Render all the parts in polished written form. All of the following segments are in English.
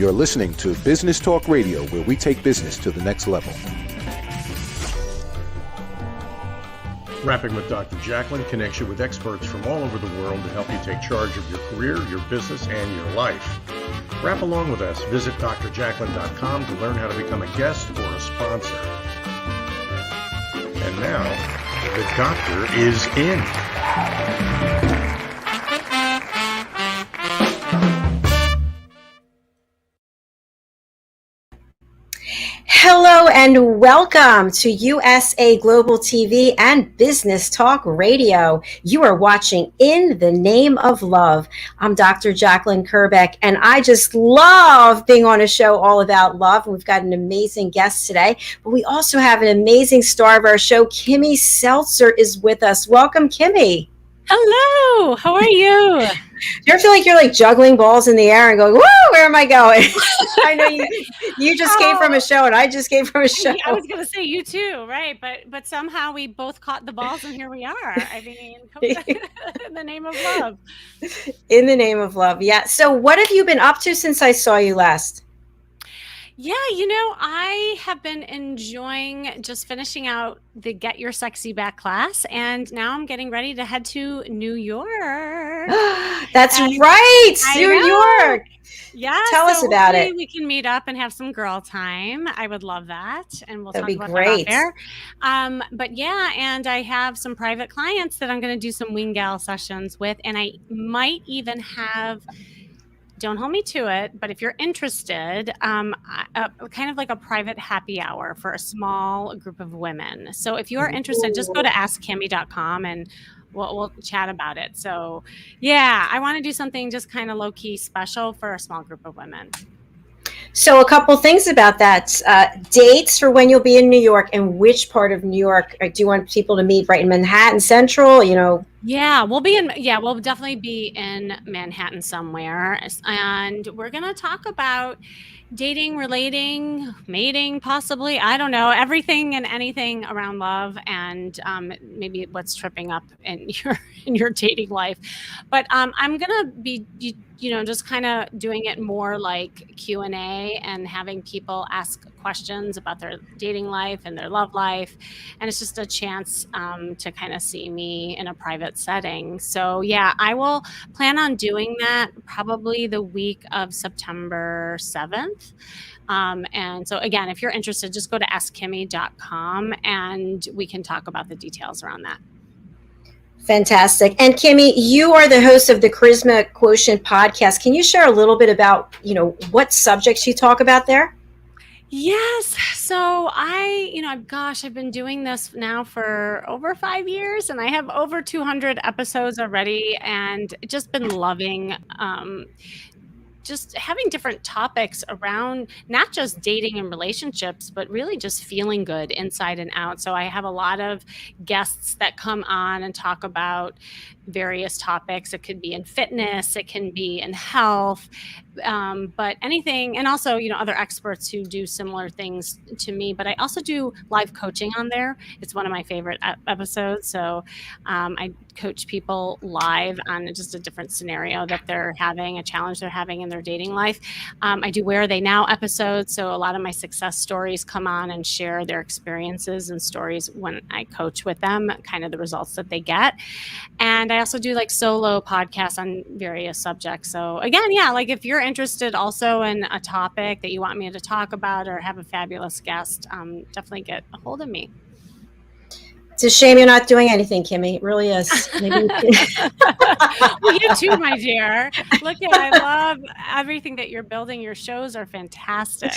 You're listening to Business Talk Radio, where we take business to the next level. Rapping with Dr. Jacalyn connects you with experts from all over the world to help you take charge of your career, your business, and your life. Rap along with us. Visit drjacalyn.com to learn how to become a guest or a sponsor. And now, the doctor is in. Hello and welcome to USA Global TV and Business Talk Radio. You are watching In the Name of Love. I'm Dr. Jacalyn Kerbeck, and I just love being on a show all about love. We've got an amazing guest today, but we also have an amazing star of our show. Kimmy Seltzer is with us. Welcome, Kimmy. Hello, how are you? Do you ever feel like you're like juggling balls in the air and going, whoa, where am I going? I know you just came from a show and I just came from a show. I was going to say you too, right? But somehow we both caught the balls and here we are. I mean, in the name of love. In the name of love, yeah. So what have you been up to since I saw you last? Yeah, I have been enjoying just finishing out the Get Your Sexy Back class, and now I'm getting ready to head to New York. That's right, New York. Yeah, tell us about it. We can meet up and have some girl time. I would love that, and we'll That'd talk be about great. that out there. But yeah, and I have some private clients that I'm going to do some wing gal sessions with, and I might even have. Don't hold me to it, but if you're interested, kind of like a private happy hour for a small group of women. So if you're interested, just go to askkimmy.com and we'll chat about it. So yeah, I want to do something just kind of low-key special for a small group of women. So a couple things about that. Dates for when you'll be in New York and which part of New York. Do you want people to meet right in Manhattan Central, Yeah, we'll definitely be in Manhattan somewhere. And we're going to talk about dating, relating, mating, possibly. I don't know, everything and anything around love and maybe what's tripping up in your dating life. But I'm going to be just kind of doing it more like Q&A and having people ask questions about their dating life and their love life. And it's just a chance to kind of see me in a private setting. So yeah, I will plan on doing that probably the week of September 7th. And so again, if you're interested, just go to askkimmy.com and we can talk about the details around that. Fantastic. And Kimmy, you are the host of the Charisma Quotient podcast. Can you share a little bit about, what subjects you talk about there? Yes. So I've been doing this now for over 5 years and I have over 200 episodes already and just been loving just having different topics around not just dating and relationships, but really just feeling good inside and out. So I have a lot of guests that come on and talk about various topics. It could be in fitness, it can be in health, but anything, and also, other experts who do similar things to me, but I also do live coaching on there. It's one of my favorite episodes. So I coach people live on just a different scenario that they're having, a challenge they're having in their dating life. I do Where Are They Now episodes. So a lot of my success stories come on and share their experiences and stories when I coach with them, kind of the results that they get. And I also do like solo podcasts on various subjects. So again, yeah, like if you're interested also in a topic that you want me to talk about or have a fabulous guest, definitely get a hold of me. It's a shame you're not doing anything, Kimmy. It really is. Maybe Well, you too, my dear. I love everything that you're building. Your shows are fantastic.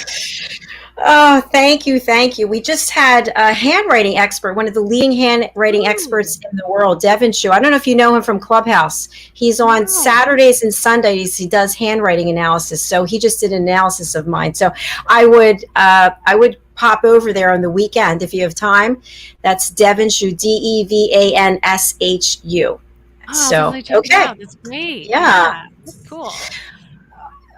Oh, thank you. Thank you. We just had a handwriting expert, one of the leading handwriting experts in the world, Devin Shu. I don't know if you know him from Clubhouse. He's on Saturdays and Sundays. He does handwriting analysis. So he just did an analysis of mine. So I would pop over there on the weekend if you have time. That's Devin Shu, DEVANSHU. So, okay. That's great. Yeah. That's cool.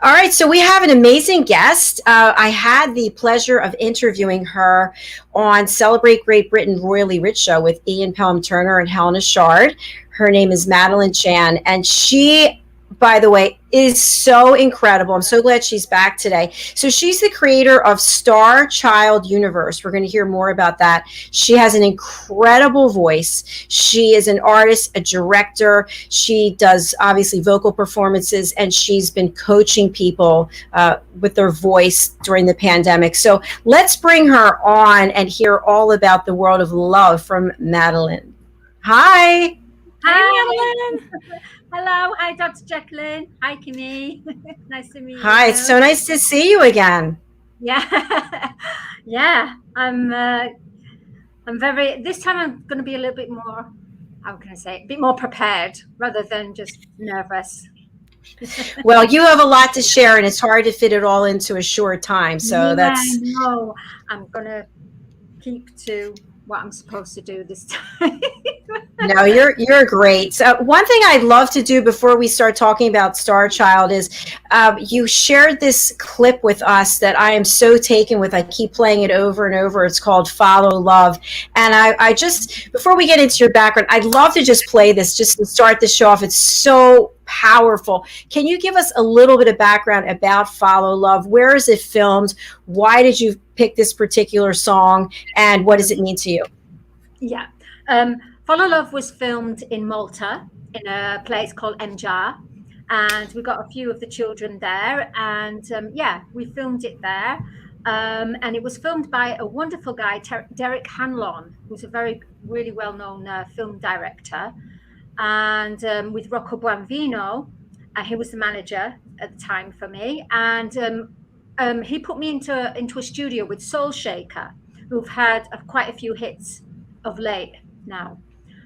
All right, so we have an amazing guest. I had the pleasure of interviewing her on Celebrate Great Britain Royally Rich Show with Ian Pelham Turner and Helena Shard. Her name is Madalene Chan, and she by the way, is so incredible. I'm so glad she's back today. So she's the creator of Star Child Universe. We're going to hear more about that. She has an incredible voice. She is an artist, a director. She does obviously vocal performances, and she's been coaching people with their voice during the pandemic. So let's bring her on and hear all about the world of love from Madalene. Hi. Hi, Madalene. Hello. Hi, Dr. Jacalyn. Hi, Kimmy. Nice to meet you. Hi. It's so nice to see you again. Yeah. Yeah. I'm very, this time I'm going to be a little bit more, how can I say, a bit more prepared rather than just nervous. Well, you have a lot to share, and it's hard to fit it all into a short time. So that's. No, I'm going to keep to what I'm supposed to do this time. No, you're great. So one thing I'd love to do before we start talking about Star Child is you shared this clip with us that I am so taken with. I keep playing it over and over. It's called Follow Love. And I just, before we get into your background, I'd love to just play this just to start the show off. It's so powerful. Can you give us a little bit of background about Follow Love? Where is it filmed? Why did you pick this particular song? And what does it mean to you? Yeah. Follow Love was filmed in Malta in a place called Mjar, and we got a few of the children there, and yeah, we filmed it there, and it was filmed by a wonderful guy, Derek Hanlon, who's a really well-known film director, and with Rocco Buonvino, he was the manager at the time for me, and he put me into a studio with Soul Shaker, who've had quite a few hits of late now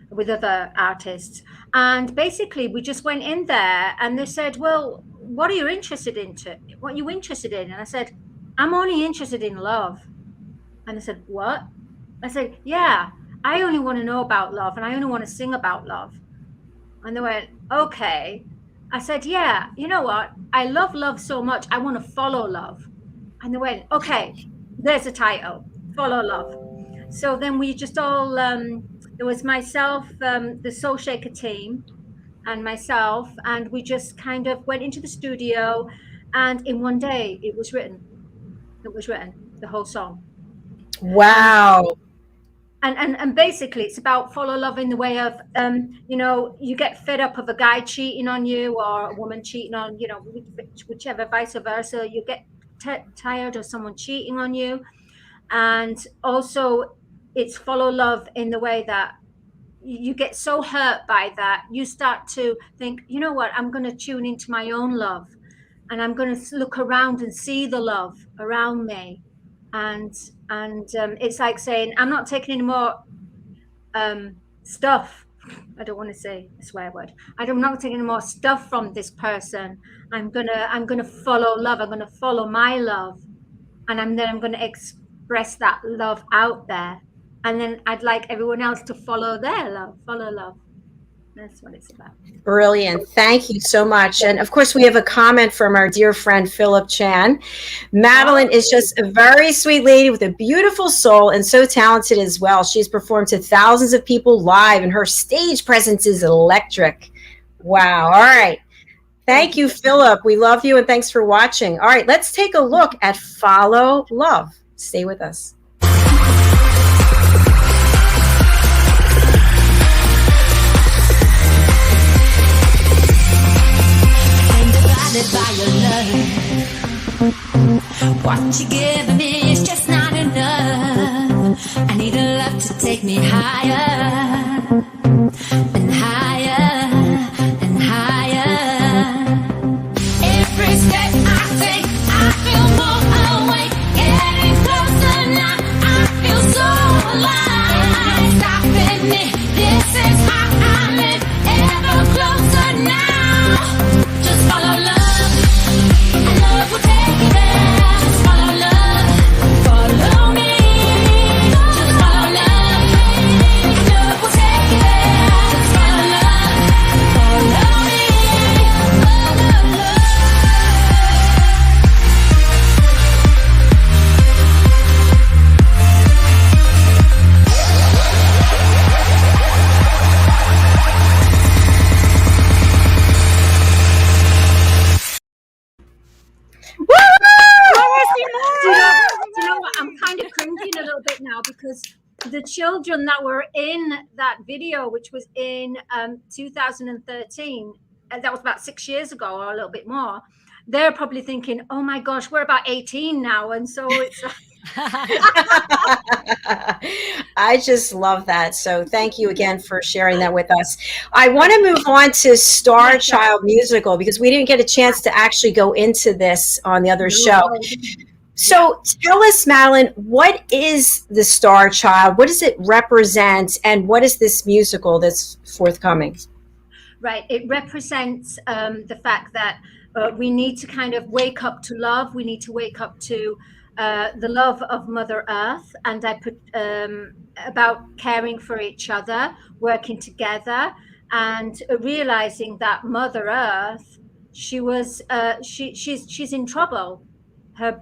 with other artists. And basically we just went in there and they said, well, what are you interested in? What are you interested in? And I said, I'm only interested in love. And they said, what? I said, yeah, I only want to know about love and I only want to sing about love. And they went, okay. I said, yeah, you know what? I love love so much. I want to follow love. And they went, okay, there's the title, Follow Love. So then we just all, there was myself, the Soul Shaker team and myself, and we just kind of went into the studio, and in one day it was written, the whole song. Wow. And basically it's about follow love in the way of, you know, you get fed up of a guy cheating on you or a woman cheating on, you know, whichever, vice versa. You get tired of someone cheating on you. And also it's follow love in the way that you get so hurt by that, you start to think, you know what, I'm going to tune into my own love, and I'm going to look around and see the love around me. And it's like saying, I'm not taking any more stuff. I don't want to say a swear word. I'm not taking any more stuff from this person. I'm gonna follow love. I'm gonna follow my love, and I'm gonna express that love out there. And then I'd like everyone else to follow their love. Follow love. That's what it's about. Brilliant. Thank you so much. And of course, we have a comment from our dear friend, Philip Chan. Madalene is just a very sweet lady with a beautiful soul and so talented as well. She's performed to thousands of people live, and her stage presence is electric. Wow. All right. Thank you, Philip. We love you, and thanks for watching. All right, let's take a look at Follow Love. Stay with us. By your love, what you giving me is just not enough. I need a love to take me higher and higher and higher. Every step I take, I feel more awake. Getting closer now, I feel so alive. Stopping me, this is how I live. Ever closer now, just follow love. Follow me, just follow love. Love will take you there. children that were in that video, which was in 2013, that was about 6 years ago or a little bit more, they're probably thinking, oh my gosh, we're about 18 now. And so it's I just love that. So thank you again for sharing that with us. I want to move on to Star Child musical because we didn't get a chance to actually go into this on the other show. So tell us, Madalene, what is the Star Child? What does it represent? And what is this musical that's forthcoming? Right. It represents the fact that we need to kind of wake up to love. We need to wake up to the love of Mother Earth, and I put about caring for each other, working together, and realizing that Mother Earth, she's in trouble. Her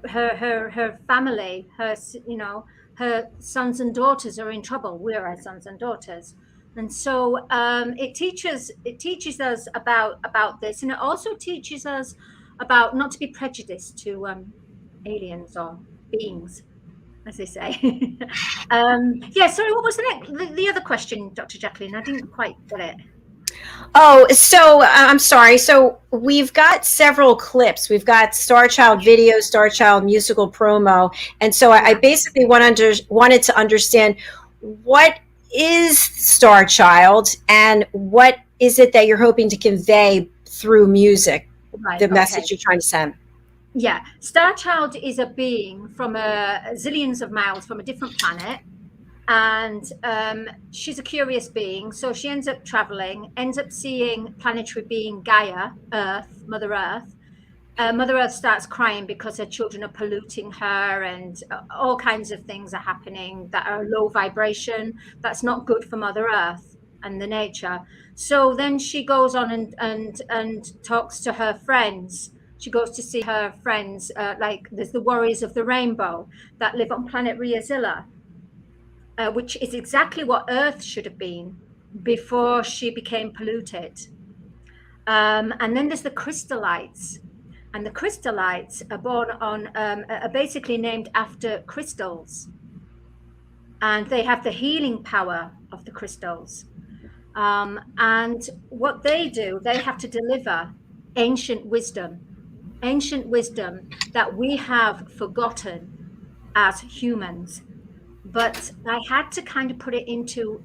family, her sons and daughters are in trouble. We're her sons and daughters, and so it teaches us about this, and it also teaches us about not to be prejudiced to aliens or beings, as they say. Sorry, what was the other question, Dr. Jacalyn? I didn't quite get it. Oh, so I'm sorry. So we've got several clips. We've got Star Child video, Star Child musical promo. And so I basically wanted to understand, what is Star Child and what is it that you're hoping to convey through music, the message you're trying to send? Yeah, Star Child is a being from zillions of miles from a different planet, and she's a curious being. So she ends up traveling, ends up seeing planetary being Gaia, Earth, Mother Earth. Mother Earth starts crying because her children are polluting her, and all kinds of things are happening that are low vibration. That's not good for Mother Earth and the nature. So then she goes on and talks to her friends. She goes to see her friends, like there's the Warriors of the Rainbow that live on planet Riazilla, which is exactly what Earth should have been before she became polluted. And then there's the Crystallites. And the Crystallites are born on, are basically named after crystals. And they have the healing power of the crystals. And what they do, they have to deliver ancient wisdom that we have forgotten as humans. But I had to kind of put it into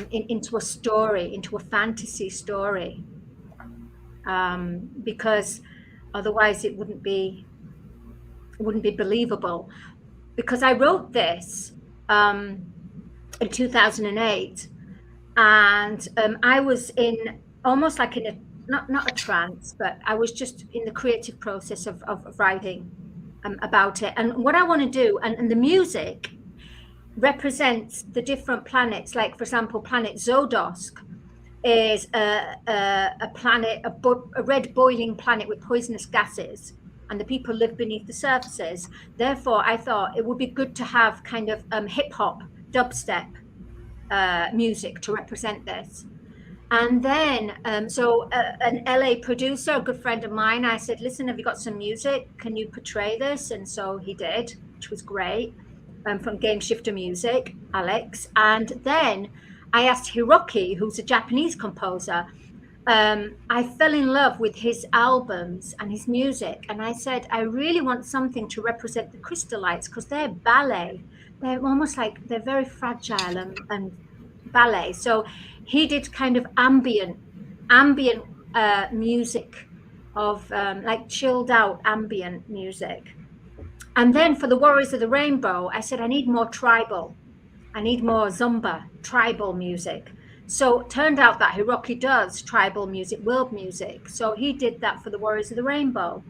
into a story, into a fantasy story, because otherwise it wouldn't be believable. Because I wrote this in 2008, and I was in almost like in a not a trance, but I was just in the creative process of writing about it. And what I want to do, and the music represents the different planets. Like, for example, planet Zodosk is a planet, a red boiling planet with poisonous gases, and the people live beneath the surfaces. Therefore, I thought it would be good to have kind of hip hop, dubstep music to represent this. And then, so an LA producer, a good friend of mine, I said, listen, have you got some music? Can you portray this? And so he did, which was great, from Game Shifter Music, Alex. And then I asked Hiroki, who's a Japanese composer. I fell in love with his albums and his music. And I said, I really want something to represent the Crystallites, because they're ballet. They're almost like, they're very fragile and ballet. So he did kind of ambient music of like chilled out ambient music. And then for the Warriors of the Rainbow, I said, I need more tribal. I need more Zumba tribal music. So it turned out that Hiroki does tribal music, world music. So he did that for the Warriors of the Rainbow.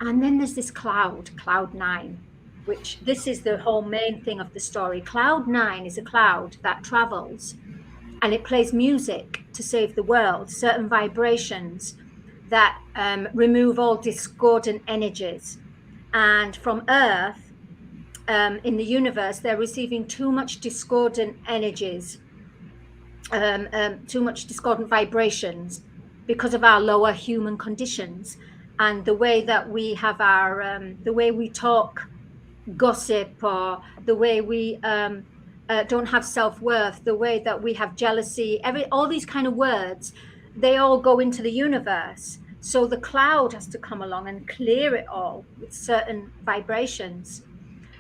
And then there's this Cloud 9, which this is the whole main thing of the story. Cloud 9 is a cloud that travels, and it plays music to save the world, certain vibrations that remove all discordant energies. And from Earth, in the universe, they're receiving too much discordant energies, too much discordant vibrations because of our lower human conditions and the way that we have our, the way we talk gossip, or the way we don't have self-worth, the way that we have jealousy, all these kind of words, they all go into the universe. So the cloud has to come along and clear it all with certain vibrations.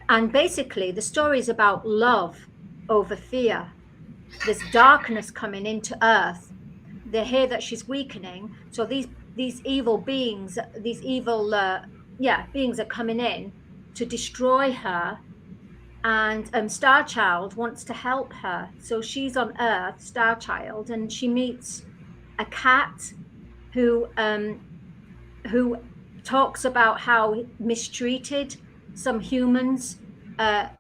And basically the story is about love over fear. There's darkness coming into Earth. They hear that she's weakening, so these evil beings, these evil beings are coming in to destroy her. And Starchild wants to help her. So she's on Earth, Starchild, and she meets a cat who talks about how mistreated some humans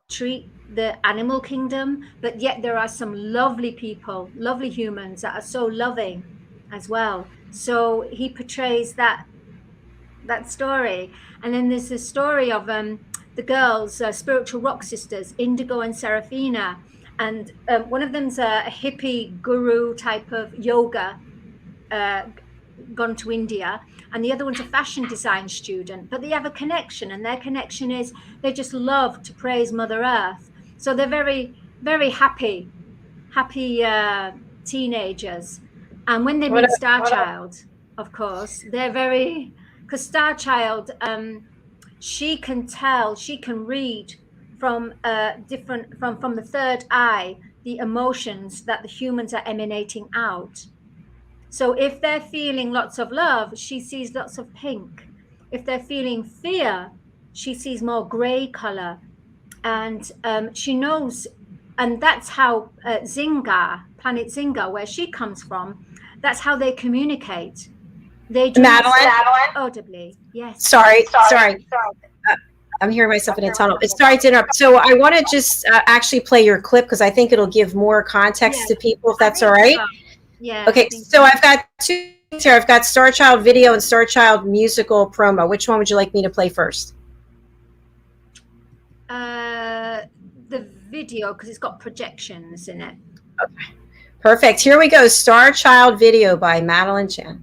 treat the animal kingdom, but yet there are some lovely people, lovely humans that are so loving as well. So he portrays that story. And then there's the story of the girls, spiritual rock sisters, Indigo and Serafina, and one of them's a hippie guru type of yoga, gone to India, and the other one's a fashion design student, but they have a connection, and their connection is they just love to praise Mother Earth. So they're very, very happy teenagers. And when they meet Starchild, of course, they're very, because Starchild, she can tell, she can read from from the third eye, the emotions that the humans are emanating out. So if they're feeling lots of love, she sees lots of pink. If they're feeling fear, she sees more gray color. And she knows, and that's how planet Zinga, where she comes from, that's how they communicate. They do Madalene? audibly. Yes. Sorry. I'm hearing myself in a tunnel. Sorry to interrupt. So I want to just actually play your clip, because I think it'll give more context to people, if that's all right. Yeah. Okay, so I've got two here. I've got Starchild video and Starchild musical promo. Which one would you like me to play first? The video, because it's got projections in it. Okay, perfect. Here we go. Starchild video by Madalene Chan.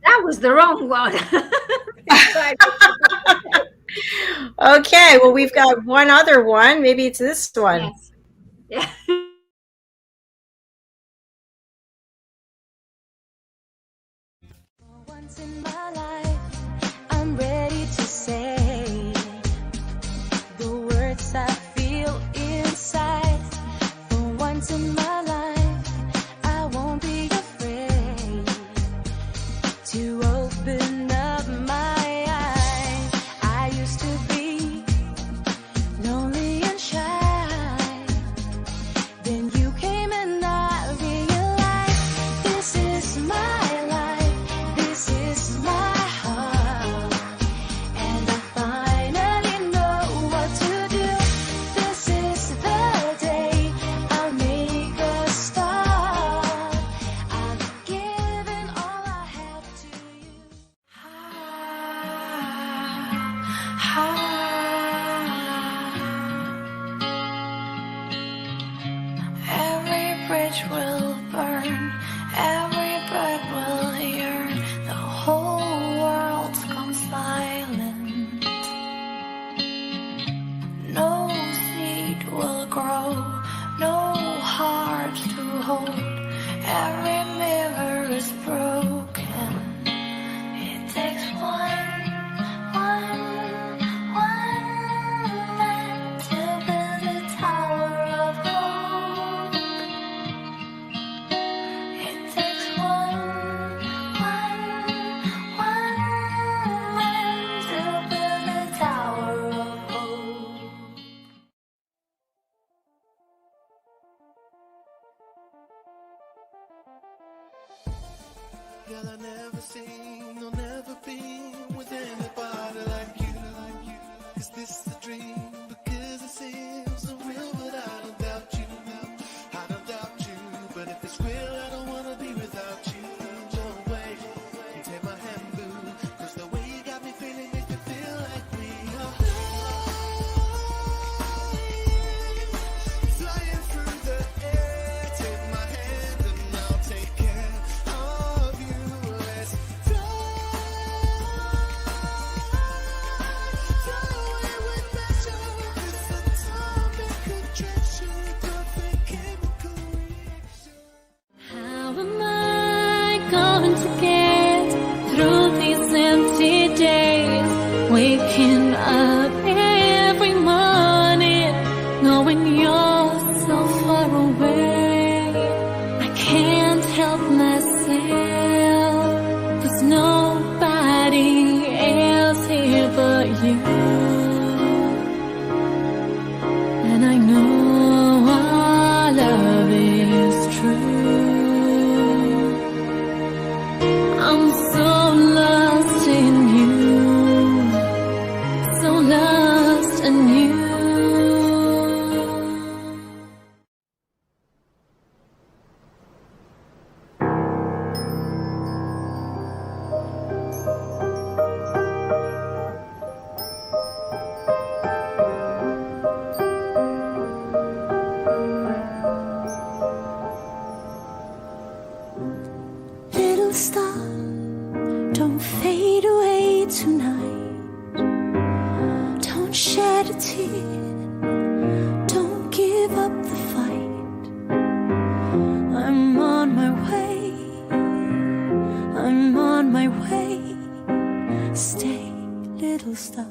That was the wrong one. Okay, well, we've got one other one. Maybe it's this one. Yes. Yeah. Once in my life, I'm ready to say the words I feel inside. For once in my life, I won't be afraid to open up my eyes. I used to be lonely and shy. Then you came and I Every bird will hear, the whole world's gone silent. No seed will grow, no heart to hold. Every mirror is broken. It takes one man to build a tower of hope. It takes one man to build a tower of hope. Girl, I never seen, I'll never be with anybody like you. Is this a dream? Because it seems so real, but I don't doubt you. I don't doubt you, but if it's real, I don't wanna be without you. No way, you take my hand, boo, 'cause the way you got me feeling makes me feel like we are flying through the air. Take my hand and I'll take care of you. Let's fly away with pleasure. This atomic attraction, perfect chemical reaction. How am I going to get through these empty days? Waking up every morning, knowing you're so far away. I can't help myself. There's nobody else here but you. And I know our love is true. I'm so lost in you, so lost in you. Little star, don't fade away tonight. Don't shed a tear, don't give up the fight. I'm on my way, I'm on my way. Stay, little star,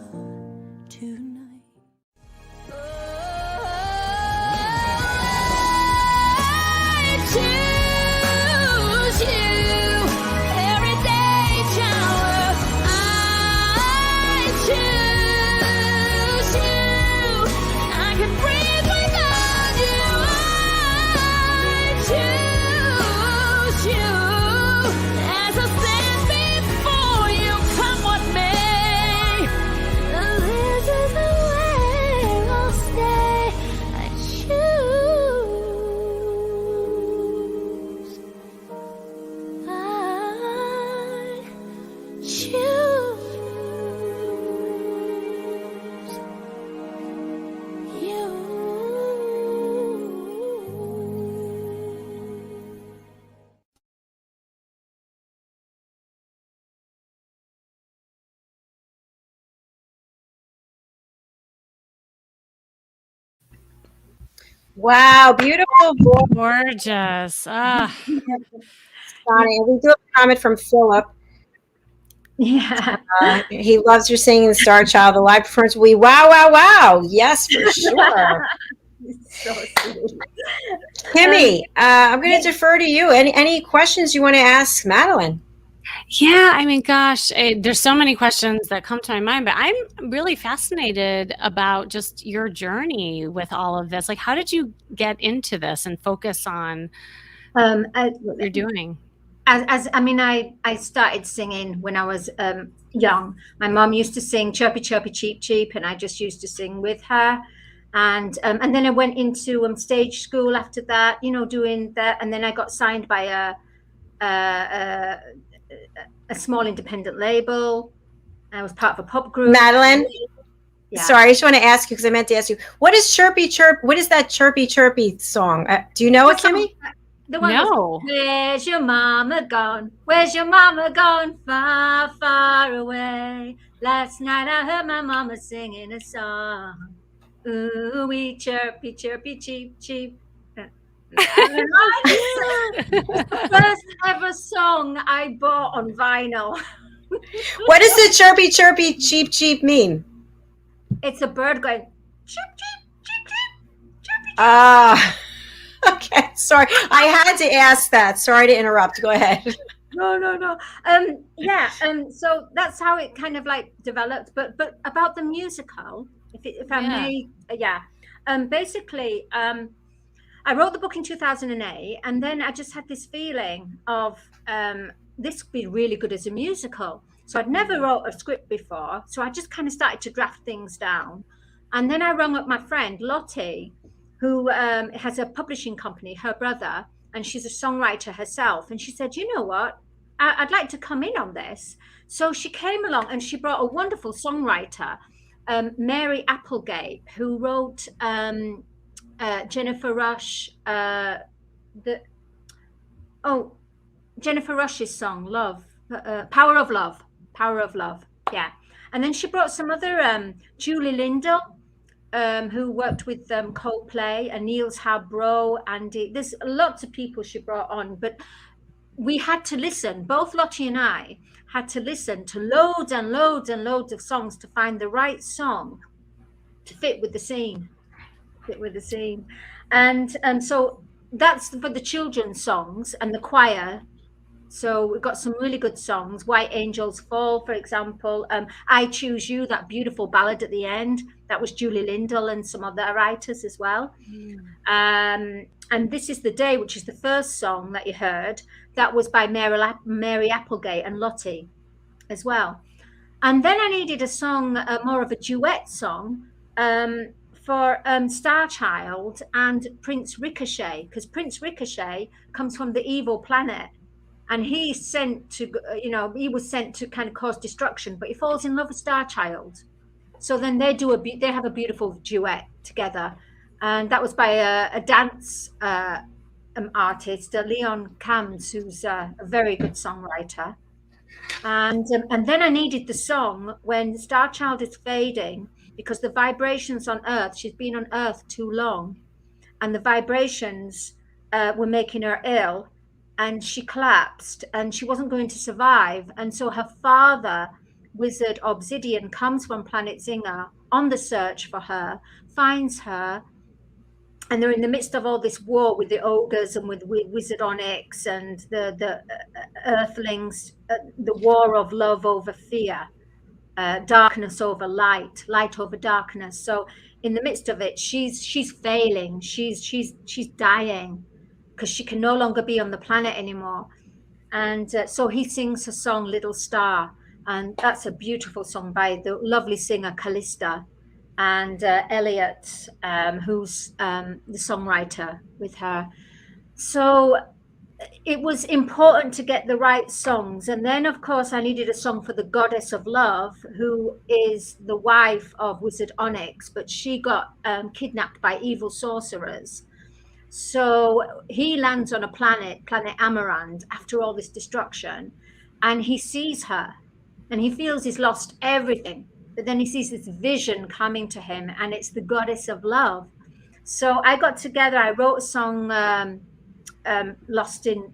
tonight. I choose you every day, shower. I choose you. I can breathe without you. I choose you. As I stand before you, come what may. This is the way I'll stay. I choose. I choose you. Wow, beautiful voice, Gorgeous. Connie. We do have a comment from Philip. Yeah. He loves your singing, Star Child. The live performance. Wow. Yes, for sure. So sweet. Kimmy, I'm going to defer to you. Any questions you want to ask Madalene? Yeah, I mean, gosh, there's so many questions that come to my mind, but I'm really fascinated about just your journey with all of this. Like, how did you get into this and focus on what you're doing? As I mean, I started singing when I was young. My mom used to sing Chirpy Chirpy Cheep Cheep, and I just used to sing with her. And then I went into stage school after that, doing that. And then I got signed by a small independent label. I was part of a pop group. Madalene, Yeah. sorry, I just want to ask you because I meant to ask you. What is Chirpy Chirp? What is that Chirpy Chirpy song? Do you know it, Kimmy? The one that's, No. where's your mama gone? Where's your mama gone? Far, far away. Last night I heard my mama singing a song. Ooh, wee, chirpy, chirpy, cheep, cheep. It's the first ever song I bought on vinyl. What does the chirpy, chirpy, cheep, cheep mean? It's a bird going chirp, chirp, chirp, chirp, chirpy, Ah, okay. Sorry, I had to ask that. Sorry to interrupt. Go ahead. No. Yeah. So that's how it kind of like developed. But about the musical, if I may, yeah. Basically, I wrote the book in 2008, and then I just had this feeling of this would be really good as a musical. So I'd never wrote a script before, so I just kind of started to draft things down, and then I rang up my friend Lottie, who has a publishing company, her brother, and she's a songwriter herself. And she said, you know what, I'd like to come in on this. So she came along and she brought a wonderful songwriter, Mary Applegate, who wrote Jennifer Rush, Jennifer Rush's song, Love, Power of Love. Yeah. And then she brought some other, Julie Lindell, who worked with Coldplay, and Niels Habro, Andy. There's lots of people she brought on, but we had to listen. Both Lottie and I had to listen to loads and loads and loads of songs to find the right song to fit with the scene. And so that's for the children's songs and the choir. So we've got some really good songs. White Angels Fall, for example. I Choose You, that beautiful ballad at the end. That was Julie Lindell and some other writers as well. And This Is the Day, which is the first song that you heard, that was by Mary Applegate and Lottie as well. And then I needed a song, more of a duet song, for Star Child and Prince Ricochet, because Prince Ricochet comes from the evil planet. And he's sent to, he was sent to kind of cause destruction, but he falls in love with Star Child. So then they have a beautiful duet together. And that was by a dance artist, Leon Kams, who's a very good songwriter. And then I needed the song when Star Child is fading, because the vibrations on Earth, she's been on Earth too long, and the vibrations were making her ill. And she collapsed and she wasn't going to survive. And so her father, Wizard Obsidian, comes from Planet Zinger on the search for her, finds her, and they're in the midst of all this war with the ogres and with Wizard Onyx and the Earthlings, the war of love over fear, darkness over light, light over darkness. So in the midst of it, she's failing, she's dying, because she can no longer be on the planet anymore. And so he sings a song, Little Star, and that's a beautiful song by the lovely singer Callista, and Elliot, who's the songwriter with her. So it was important to get the right songs. And then, of course, I needed a song for the Goddess of Love, who is the wife of Wizard Onyx, but she got kidnapped by evil sorcerers. So he lands on a planet Amarand, after all this destruction, and he sees her and he feels he's lost everything. But then he sees this vision coming to him, and it's the Goddess of Love. So I got together, I wrote a song, Lost in,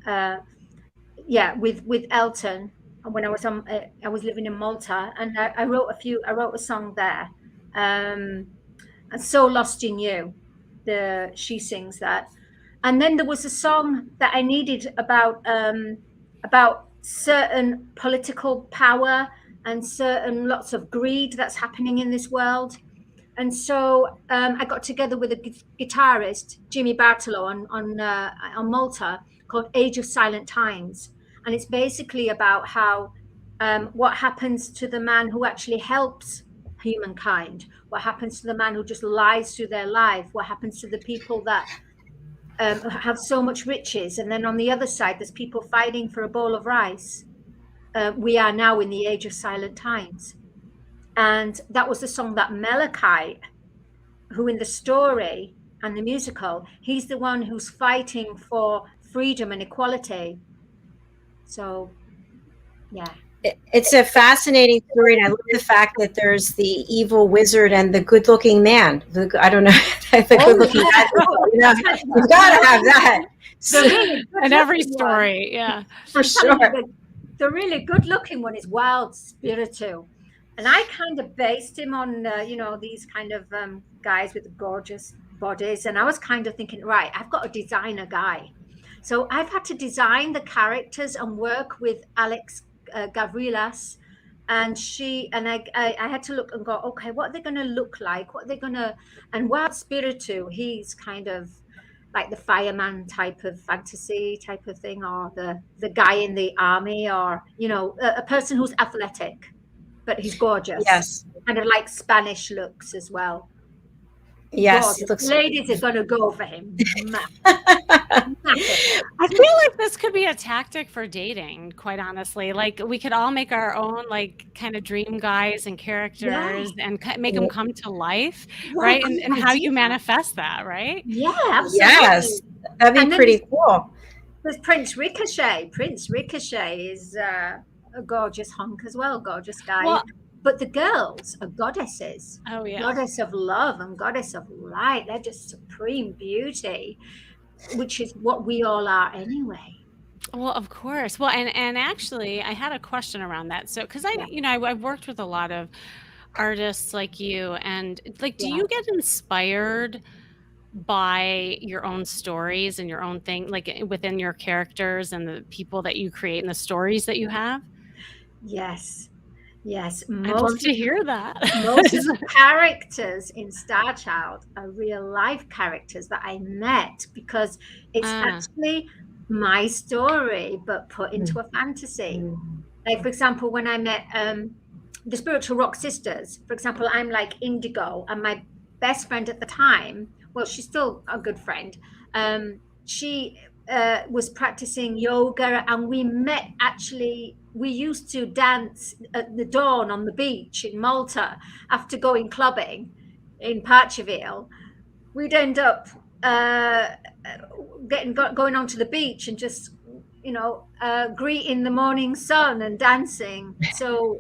with Elton, when I was living in Malta, and I wrote a song there, and So Lost in You. She sings that. And then there was a song that I needed about certain political power and certain lots of greed that's happening in this world. And so I got together with a guitarist, Jimmy Bartolo, on Malta, called Age of Silent Times. And it's basically about how what happens to the man who actually helps humankind, what happens to the man who just lies through their life, what happens to the people that have so much riches, and then on the other side there's people fighting for a bowl of rice. We are now in the age of silent times. And that was the song that Malachite, who in the story and the musical, he's the one who's fighting for freedom and equality. So, yeah. It's a fascinating story, and I love the fact that there's the evil wizard and the good-looking man. I don't know, the good-looking guy. You know, you've got to have that. The really In every good-looking story, one, yeah. For sure. the really good-looking one is Wild Spiritu. And I kind of based him on, these kind of guys with gorgeous bodies. And I was kind of thinking, right, I've got to design a guy. So I've had to design the characters and work with Alex Gavrilas. And I had to look and go, okay, what are they going to look like? What are they going to, and Wild Spiritu, he's kind of like the fireman type of fantasy type of thing, or the guy in the army, or, a person who's athletic. But he's gorgeous. Yes. Kind of like Spanish looks as well. Yes. Ladies are going to go for him. I feel like this could be a tactic for dating, quite honestly. Like, we could all make our own, like, kind of dream guys and characters and make them come to life, right? And how you manifest that, right? Yeah, absolutely. Yes. That'd be pretty cool. There's Prince Ricochet. Prince Ricochet is a gorgeous hunk as well, gorgeous guy. Well, but the girls are goddesses. Oh, yeah. Goddess of love and goddess of light. They're just supreme beauty, which is what we all are anyway. Well, of course. Well, and actually, I had a question around that. So, because I've worked with a lot of artists like you, and like, do you get inspired by your own stories and your own thing, like within your characters and the people that you create and the stories that you have? Yes. I'd love to hear that. Most of the characters in Star Child are real life characters that I met, because it's actually my story, but put into a fantasy. Like, for example, when I met the Spiritual Rock Sisters, for example, I'm like Indigo, and my best friend at the time, well, she's still a good friend, she was practicing yoga, and we met actually. We used to dance at the dawn on the beach in Malta after going clubbing in Parcherville. We'd end up going onto the beach and just, greeting the morning sun and dancing. So,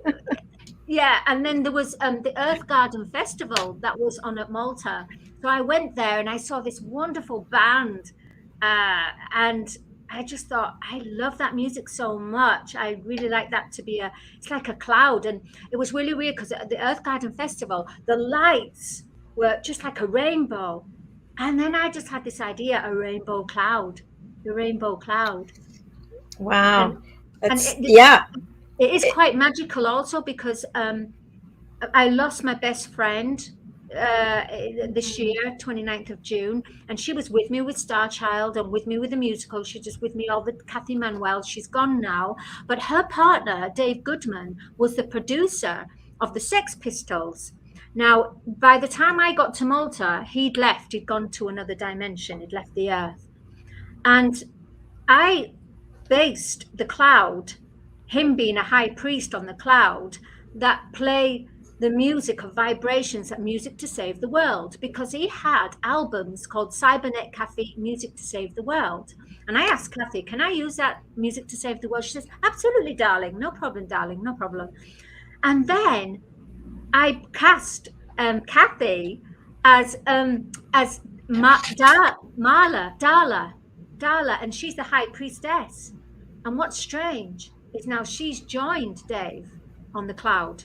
yeah. And then there was the Earth Garden Festival that was on at Malta. So I went there and I saw this wonderful band, and I just thought, I love that music so much. I really like that to be it's like a cloud. And it was really weird because at the Earth Garden Festival, the lights were just like a rainbow. And then I just had this idea, the rainbow cloud. Wow. It is quite magical also, because I lost my best friend this year, 29th of June, and she was with me with Star Child and with me with the musical. She's just with me all the Kathy Manuel. She's gone now, but her partner Dave Goodman was the producer of the Sex Pistols. Now, by the time I got to Malta, he'd gone to another dimension, he'd left the earth, and I based the cloud, him being a high priest on the cloud, that play the music of vibrations, that music to save the world, because he had albums called Cybernet Cafe Music to Save the World. And I asked Kathy, can I use that music to save the world? She says, absolutely, darling. No problem, darling. No problem. And then I cast Kathy as Darla, and she's the high priestess. And what's strange is now she's joined Dave on the cloud,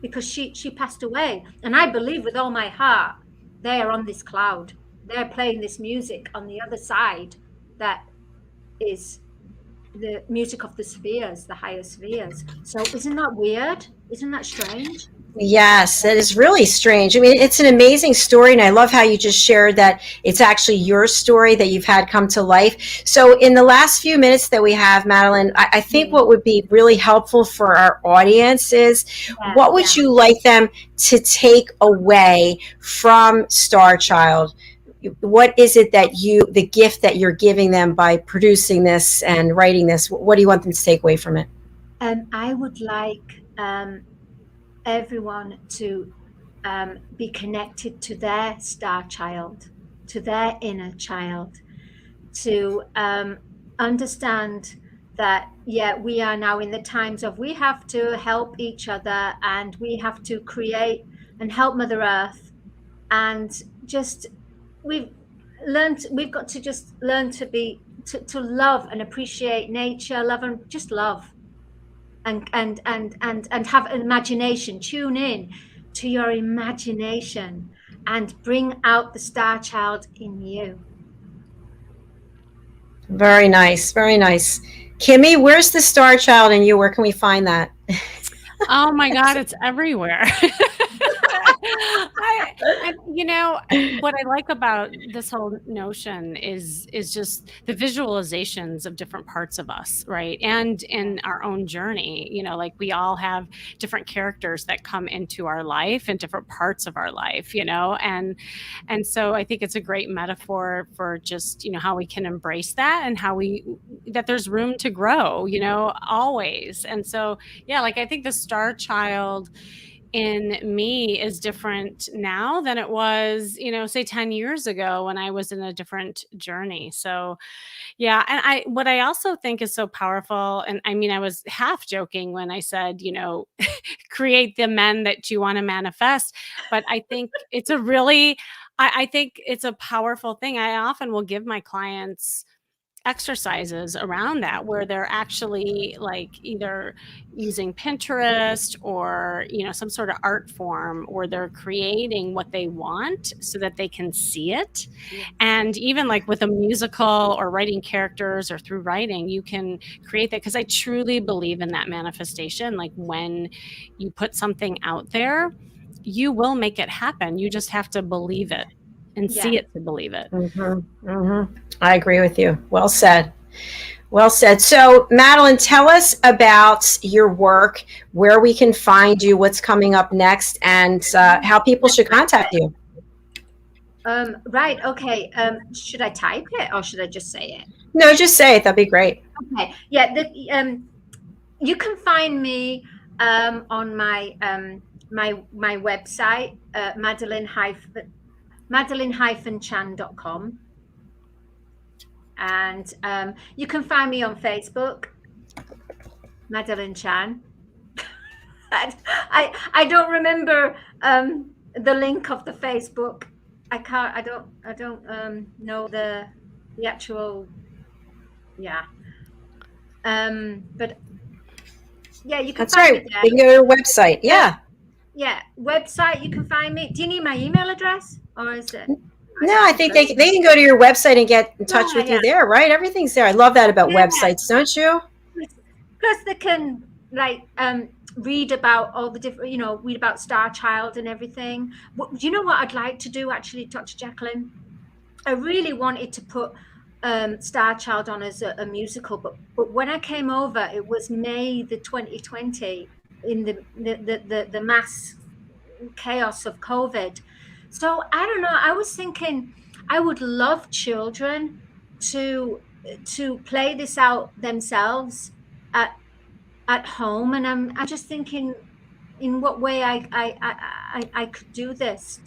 because she passed away. And I believe with all my heart, they are on this cloud. They're playing this music on the other side that is the music of the spheres, the higher spheres. So isn't that weird? Isn't that strange? Yes, that is really strange. I mean, it's an amazing story, and I love how you just shared that it's actually your story that you've had come to life. So in the last few minutes that we have, Madalene, I think what would be really helpful for our audience is what would you like them to take away from Star Child? What is it that the gift that you're giving them by producing this and writing this, what do you want them to take away from it? I would like everyone to be connected to their star child, to their inner child, to understand that, yeah, we are now in the times of we have to help each other, and we have to create and help Mother Earth, and just we've got to just learn to be to love and appreciate nature, love and just love, and have an imagination. Tune in to your imagination and bring out the star child in you. Very nice. Very nice. Kimmy, where's the star child in you? Where can we find that? Oh my God, it's everywhere. What I like about this whole notion is just the visualizations of different parts of us, right? And in our own journey, like we all have different characters that come into our life and different parts of our life, and so I think it's a great metaphor for just, how we can embrace that, and that there's room to grow, always. And so, yeah, like I think the star child in me is different now than it was, say 10 years ago when I was in a different journey. So yeah. And what I also think is so powerful, and I mean, I was half joking when I said, create the men that you want to manifest, but I think it's I think it's a powerful thing. I often will give my clients exercises around that, where they're actually like either using Pinterest or some sort of art form, or they're creating what they want so that they can see it. And even like with a musical or writing characters or through writing, you can create that, because I truly believe in that manifestation. Like when you put something out there, you will make it happen. You just have to believe it and see it to believe it. I agree with you. Well said. Well said. So, Madalene, tell us about your work, where we can find you, what's coming up next, and how people should contact you. Right. Okay. Should I type it or should I just say it? No, just say it. That'd be great. Okay. Yeah. You can find me on my my website, Madalene-chan.com. And you can find me on Facebook, Madalene Chan. I don't remember the link of the Facebook. I don't know the actual. Yeah. But yeah, you can. That's find right. Me there. You can go to your website. Yeah. Yeah, website. You can find me. Do you need my email address, or is it? No, I think they can go to your website and get in touch with you there, right? Everything's there. I love that about websites, don't you? Plus, they can read about all the different, read about Star Child and everything. Do you know what I'd like to do, actually, Dr. Jacalyn? I really wanted to put Star Child on as a musical, but when I came over, it was May the 2020 in the mass chaos of COVID. So I don't know. I was thinking I would love children to play this out themselves at home, and I'm just thinking in what way I could do this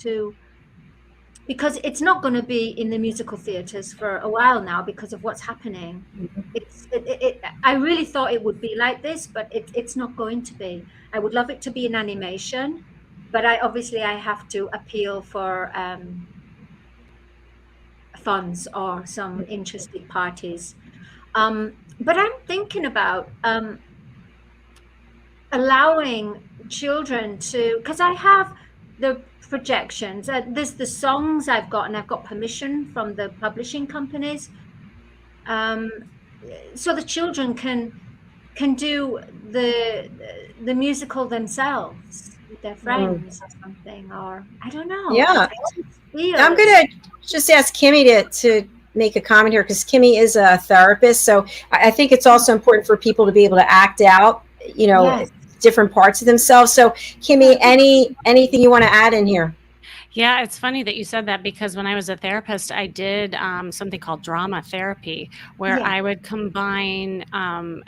because it's not going to be in the musical theaters for a while now because of what's happening. I really thought it would be like this, but it's not going to be. I would love it to be in animation, but I have to appeal for funds or some interested parties. But I'm thinking about allowing children to, because I have the projections, there's the songs I've got, and I've got permission from the publishing companies, so the children can do the musical themselves with their friends or something, or I don't know. Yeah, I'm gonna just ask Kimmy to make a comment here, because Kimmy is a therapist, so I think it's also important for people to be able to act out, different parts of themselves. So Kimmy, anything you want to add in here? Yeah, it's funny that you said that because when I was a therapist, I did something called drama therapy, where Yeah. I would combine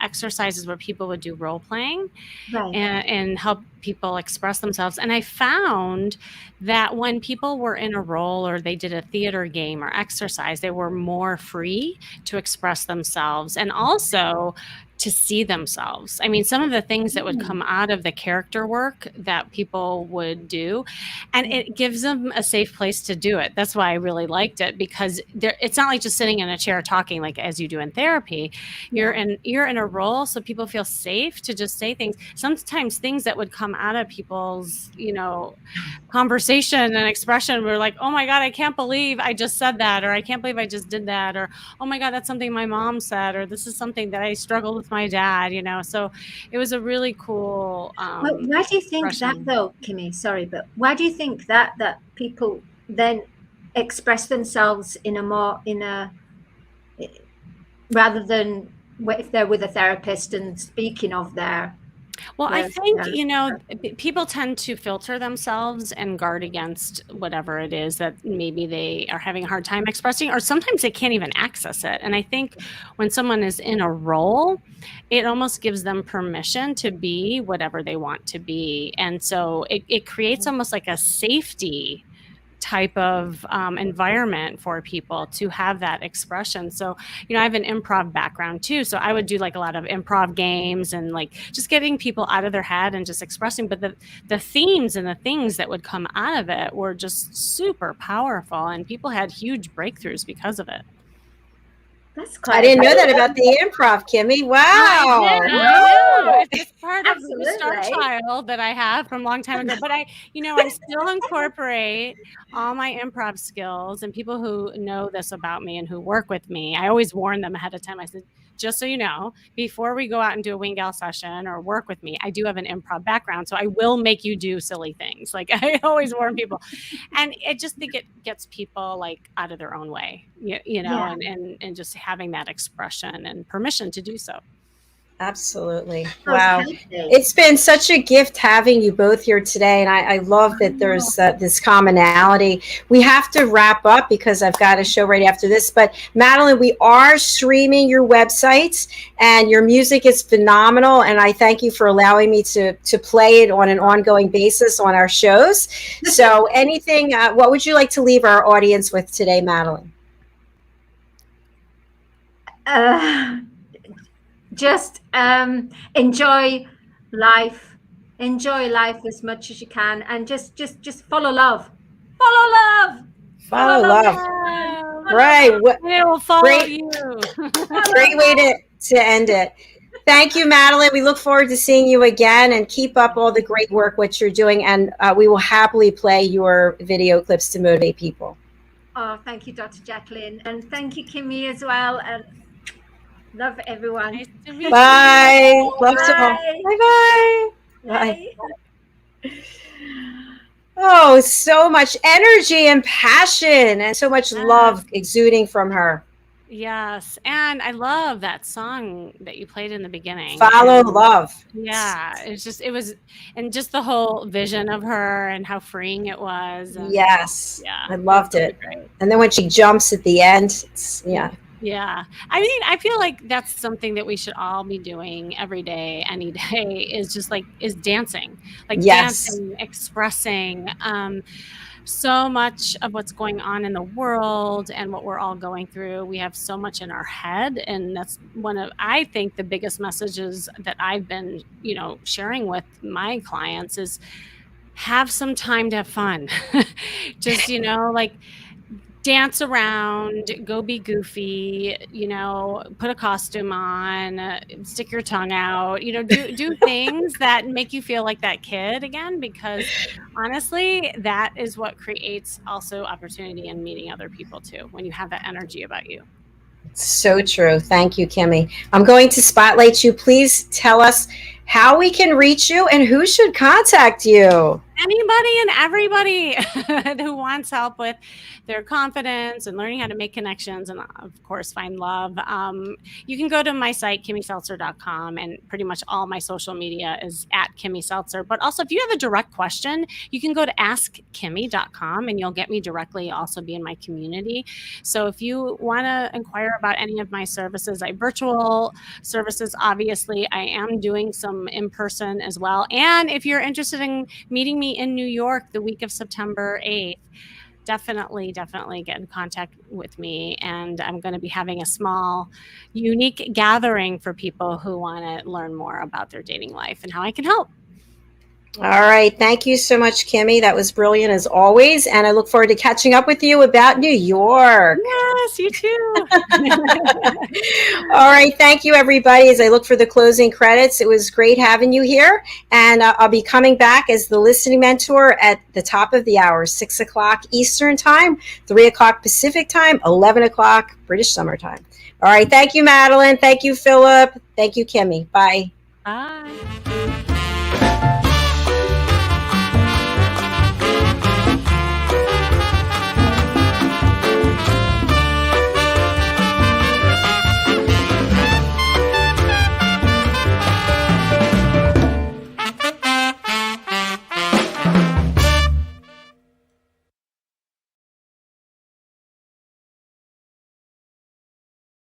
exercises where people would do role playing Right. and help people express themselves. And I found that when people were in a role or they did a theater game or exercise, they were more free to express themselves and also to see themselves. I mean, some of the things that would come out of the character work that people would do, and it gives them a safe place to do it. That's why I really liked it, because it's not like just sitting in a chair talking like as you do in therapy. You're in a role, so people feel safe to just say things. Sometimes things that would come out of people's, conversation and expression were like, oh my God, I can't believe I just said that, or I can't believe I just did that, or oh my God, that's something my mom said, or this is something that I struggled with my dad, so it was a really cool Well, why do you think expression. that though, Kimmy? Sorry, but why do you think that people then express themselves rather than if they're with a therapist and speaking of their Well, I their- think, their- people tend to filter themselves and guard against whatever it is that maybe they are having a hard time expressing, or sometimes they can't even access it. And I think when someone is in a role, it almost gives them permission to be whatever they want to be. And so it creates almost like a safety type of environment for people to have that expression. So, I have an improv background too. So I would do like a lot of improv games and like just getting people out of their head and just expressing. But the themes and the things that would come out of it were just super powerful, and people had huge breakthroughs because of it. That's quite. I didn't know that about the improv, Kimmy. Wow. I know. It's part of the Star Absolutely. Child that I have from a long time ago. But I still incorporate all my improv skills, and people who know this about me and who work with me, I always warn them ahead of time. I said, just so you know, before we go out and do a wing gal session or work with me, I do have an improv background. So I will make you do silly things. Like I always warn people. And I just think it gets people like out of their own way, and just having that expression and permission to do so. Absolutely. Sounds Wow. healthy. It's been such a gift having you both here today. And I love that there's this commonality. We have to wrap up because I've got a show right after this. But Madalene, we are streaming your websites and your music is phenomenal. And I thank you for allowing me to play it on an ongoing basis on our shows. So anything, what would you like to leave our audience with today, Madalene? Just enjoy life as much as you can, and just follow love. Follow love. Right. It will follow Great. you. Great way to end it. Thank you, Madalene. We look forward to seeing you again, and keep up all the great work what you're doing. And we will happily play your video clips to motivate people. Oh, thank you, Dr. Jacalyn, and thank you, Kimmy, as well. And love everyone. Nice to meet Bye. you. Love to all. Bye-bye. Bye. Bye. Oh, so much energy and passion and so much love exuding from her. Yes. And I love that song that you played in the beginning. Follow love. Yeah. And just the whole vision of her and how freeing it was. And Yes. Yeah. I loved it. Great. And then when she jumps at the end, Yeah. I mean, I feel like that's something that we should all be doing every day, any day, is dancing. Like dancing, expressing. So much of what's going on in the world and what we're all going through, we have so much in our head. And that's one of, I think, the biggest messages that I've been, sharing with my clients is have some time to have fun. Just, dance around, go be goofy, put a costume on, stick your tongue out, do things that make you feel like that kid again, because honestly, that is what creates also opportunity in meeting other people too, when you have that energy about you. So true. Thank you, Kimmy. I'm going to spotlight you. Please tell us how we can reach you and who should contact you. anybody and everybody who wants help with their confidence and learning how to make connections and, of course, find love. You can go to my site, kimmyseltzer.com, and pretty much all my social media is at Kimmy Seltzer. But also, if you have a direct question, you can go to askkimmy.com and you'll get me directly, also be in my community. So if you want to inquire about any of my services, I have virtual services, obviously. I am doing some in-person as well. And if you're interested in meeting me in New York the week of September 8th, definitely get in contact with me. And I'm going to be having a small, unique gathering for people who want to learn more about their dating life and how I can help. All right. Thank you so much, Kimmy. That was brilliant as always. And I look forward to catching up with you about New York. Yes, you too. All right. Thank you, everybody. As I look for the closing credits, it was great having you here. And I'll be coming back as the listening mentor at the top of the hour, 6 o'clock Eastern time, 3 o'clock Pacific time, 11 o'clock British Summer Time. All right. Thank you, Madalene. Thank you, Philip. Thank you, Kimmy. Bye. Bye.